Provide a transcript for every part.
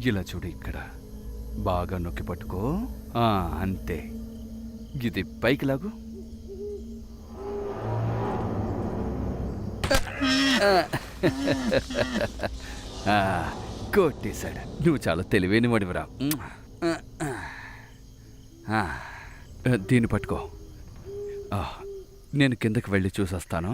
ఇలా చూడు, ఇక్కడ బాగా నొక్కి పట్టుకో. అంతే. ఇది పైకి లాగు. కొట్టేశాడు. నువ్వు చాలా తెలివైన వాడివిరా. దీన్ని పట్టుకో. నేను కిందకి వెళ్ళి చూసొస్తాను.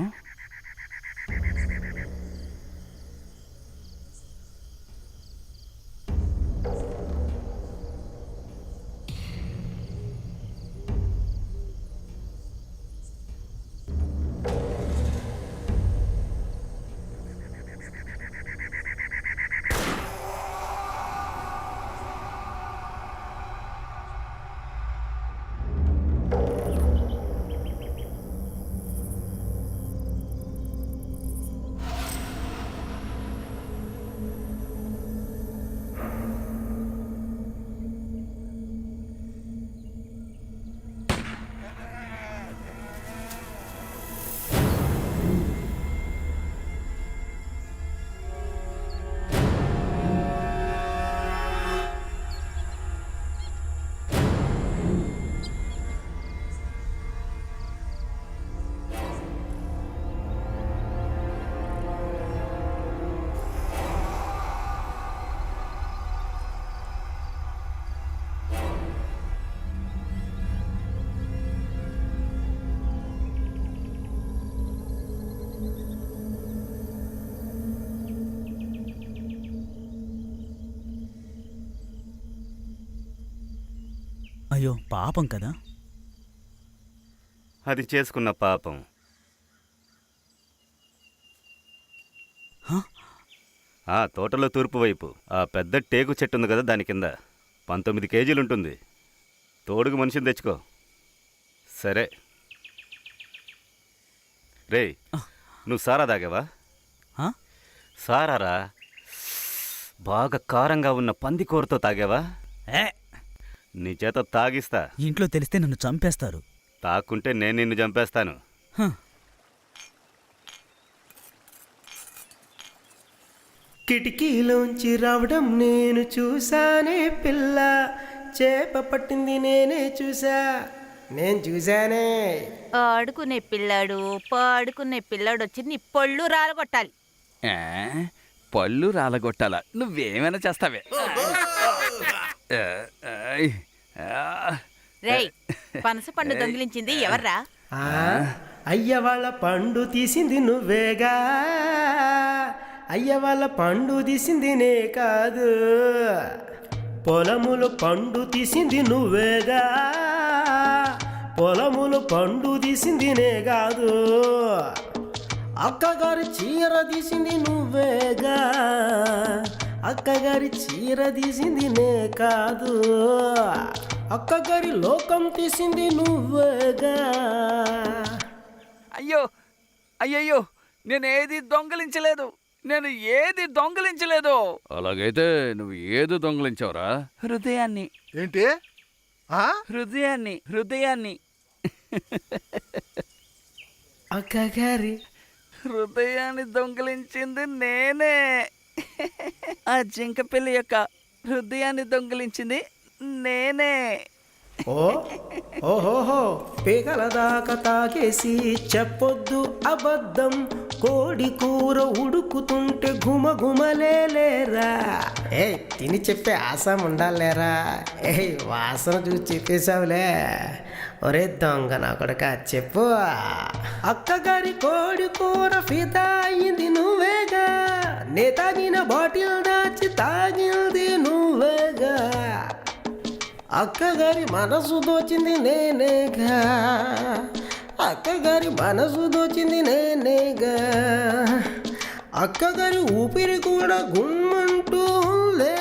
అయ్యో, పాపం కదా. అది చేసుకున్న పాపం. ఆ తోటలో తూర్పు వైపు ఆ పెద్ద టేకు చెట్టు ఉంది కదా, దాని కింద 19 కేజీలుంటుంది. తోడుగు మనిషిని తెచ్చుకో. సరే రే, నువ్వు సారా తాగావా? సారారా? బాగా కారంగా ఉన్న పందికూరతో తాగావా? నీ చేత తాగిస్తా. ఇంట్లో తెలిస్తే నన్ను చంపేస్తారు. తాక్కుంటే నేను నిన్ను చంపేస్తాను. కిటికీలోంచి రావడం నేను చూసానే పిల్ల, చేప పట్టింది నేనే చూసా, నేను చూసానే. ఆడుకునే పిల్లాడు పాడుకునే పిల్లాడు వచ్చి నీ పళ్ళు రాలగొట్టాలి. పళ్ళు రాలగొట్టాలా? నువ్వేమైనా చేస్తావే. రేయ్, పనస పండు దొంగిలించింది ఎవర్రా? అయ్య వాళ్ళ పండు తీసింది నువ్వేగా. అయ్య వాళ్ళ పండు తీసింది నే కాదు, పొలములు పండు తీసింది నువ్వేగా. పొలములు పండు తీసింది నే కాదు, అక్కగారి చీర తీసింది నువ్వేగా. అక్కగారి చీర తీసింది నే కాదు, అక్కగారి లోకం తీసింది నువ్వేగా. అయ్యో అయ్యయ్యో, నేనేది దొంగలించలేదు, నేను ఏది దొంగలించలేదు. అలాగైతే నువ్వు ఏది దొంగలించావురా? హృదయాన్ని. ఏంటి? హృదయాన్ని. హృదయాన్ని. అక్కగారి హృదయాన్ని దొంగిలించింది నేనే. ఆ జింక పిల్ల యొక్క హృదయాన్ని దొంగిలించింది నేనే. ఓహోహో, పేగల దాకా తాగేసి చెప్పొద్దు అబద్ధం. కోడి కూర ఉడుకుతుంటే గుమగుమలేరా. తిని చెప్పే ఆశం ఉండాలేరా. వాసన చూసి చెప్పేశావులే. ఒరే దొంగ నా కొడుక, చెప్పు. అక్కగారి కోడి కూర ఫిదా అయింది నువ్వేగా. నే తాగిన బాటిల్ దాచి తాగింది నువ్వేగా. అక్కగారి మనసు దోచింది నేనేగా. అక్కగారి మనసు దోచింది నేనేగా. అక్కగారి ఊపిరి కూడా గుమ్మంటూ లే.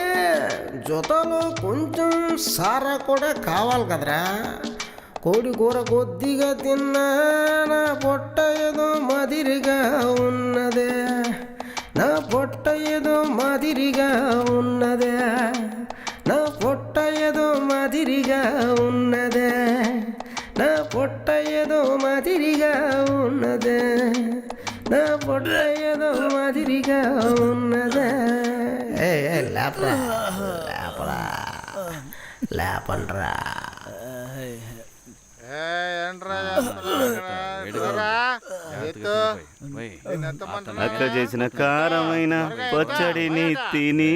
జొతలో కొంచెం సారా కూడా కావాలి కదరా. కోడి కూర కొద్దిగా తిన్నా నా పొట్ట ఏదో మాదిరిగా ఉన్నదే. నా పొట్ట ఏదో మాదిరిగా ఉన్నదే. నా పొట్ట ఏదో మాదిరిగా ఉన్నదే. నా పొట్ట ఏదో మాదిరిగా ఉన్నదే. నా పొట్ట ఏదో ఏదో మాదిరిగా ఉన్నదా లేపరా లేపరా లేపండ్రా. అక్క చేసిన కారమైన పచ్చడిని తిని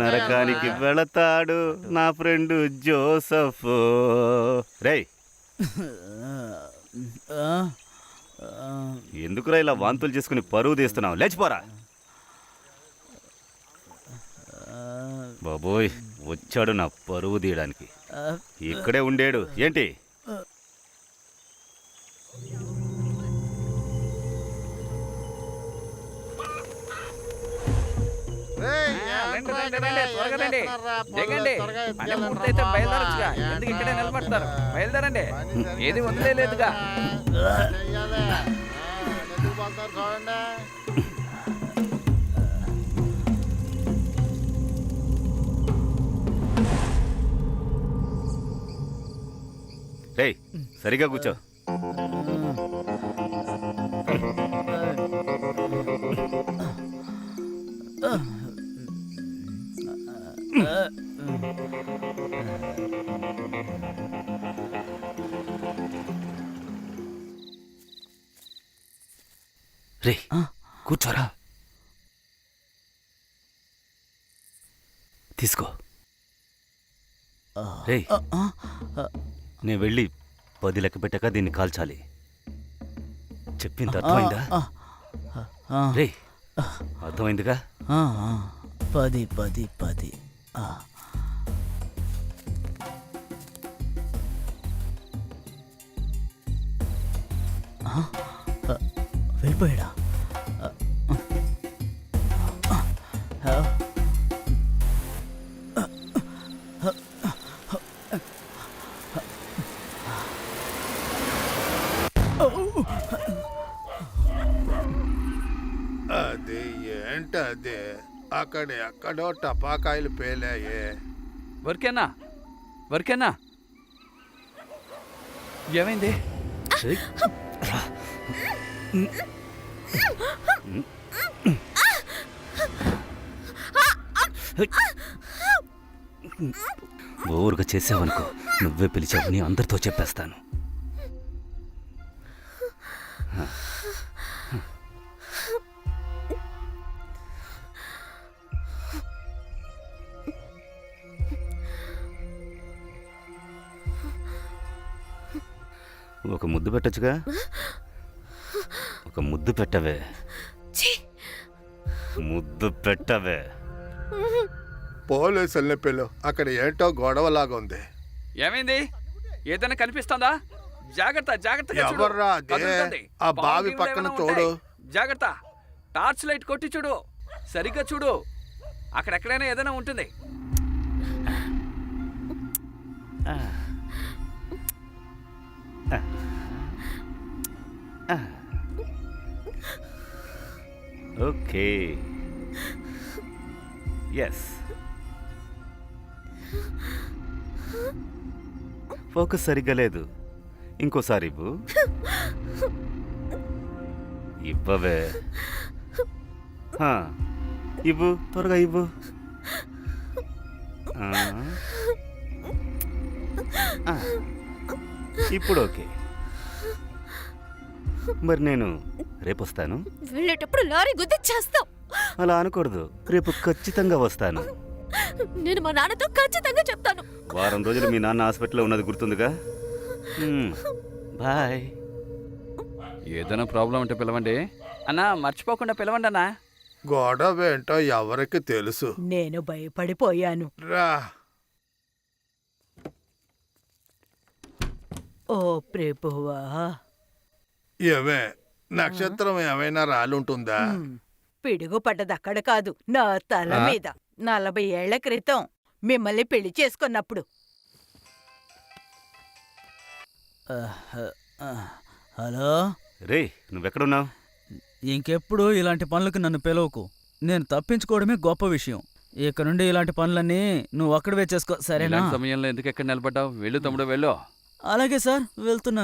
నరకానికి వెళతాడు నా ఫ్రెండ్ జోసఫ్. రేయ్, ఎందుకురా ఇలా వాంతులు చేసుకుని పరువు తీస్తున్నావు? లేచిపోరా. బాబోయ్, వచ్చాడు నా పరువు తీయడానికి. ఇక్కడే ఉండేడు ఏంటి? ఎందుకు ఇక్కడే నిలబడతారు? బయలుదేరండి, ఏది వదిలేదుగా. రేయ్, సరిగా కూర్చో. రే, కూర్చోరా. తీసుకో. రే, నేను వెళ్ళి 10 లెక్క పెట్టాక దీన్ని కాల్చాలి. చెప్పింది అర్థమైందా? రే, అర్థమైందిగా? 10 10 10. వెళ్ళిపోయాడా? అది ఏంటది? అక్కడ ఎక్కడో టపాకాయలు పేలాయే. వర్కేనా వర్కేనా, ఏమైంది? ఓవర్గా చేసావనుకో, నువ్వే పిలిచావని అందరితో చెప్పేస్తాను. ఒక ముద్దు పెట్టచ్చుగా? ఒక ముద్దు పెట్టవే, ముద్దు పెట్టవే. పోలీసుల్ని పిలు, అక్కడ ఏంటో గొడవలాగా ఉంది. ఏమైంది? ఏదైనా కనిపిస్తుందా? జాగ్రత్త, జాగ్రత్తగా చూడు. ఎవర్రా అదే? కదులుతుంది. ఆ బావి బావులు పక్కన ఏమైనా చూడు. ఉంటాయి. జాగ్రత్త, టార్చ్ లైట్ కొట్టి చూడు, సరిగ్గా చూడు. అక్కడెక్కడైనా ఏదైనా ఉంటుంది. Okay, yes. ఫోకస్ సరిగ్గా లేదు, ఇంకోసారి ఇవ్వు. ఇవ్వవే. ఇవ్వు, త్వరగా ఇవ్వు. ఇప్పుడు ఓకే. మరి నేను రేపు వస్తాను. వెళ్ళేటప్పుడు లారీ గుద్దిచ్చేస్తావు. అలా అనకూడదు, రేపు ఖచ్చితంగా వస్తాను. నేను మా నాన్నతో ఖచ్చితంగా చెప్తాను. వారం రోజులు మీ నాన్న హాస్పిటల్లో ఉన్నది గుర్తుందిగా? బాయ్. ఏదైనా ప్రాబ్లం ఉంటే పిలవండి అన్నా, మర్చిపోకుండా పిలవండి అన్నా. గొడవ ఏంటో ఎవరికి తెలుసు. నేను భయపడిపోయాను. రా. ఓ ప్రభువా, ఏమే, నక్షత్రం ఏమైనా రాలుంటుందా? పిడుగు పడ్డది అక్కడ కాదు, నా తల మీద. 40 ఏళ్ల క్రితం మిమ్మల్ని పెళ్లి చేసుకున్నప్పుడు. హలో, రే, నువ్వెక్కడున్నావు? ఇంకెప్పుడు ఇలాంటి పనులకు నన్ను పిలవకు. నేను తప్పించుకోవడమే గొప్ప విషయం. ఇక నుండి ఇలాంటి పనులన్నీ నువ్వు అక్కడివే చేసుకో, సరేనా? సమయంలో ఎందుకు ఎక్కడ నిలబడ్డావు? వెళ్ళు తమ్ముడు, వెళ్ళు. అలాగే సార్, వెళ్తున్నాను.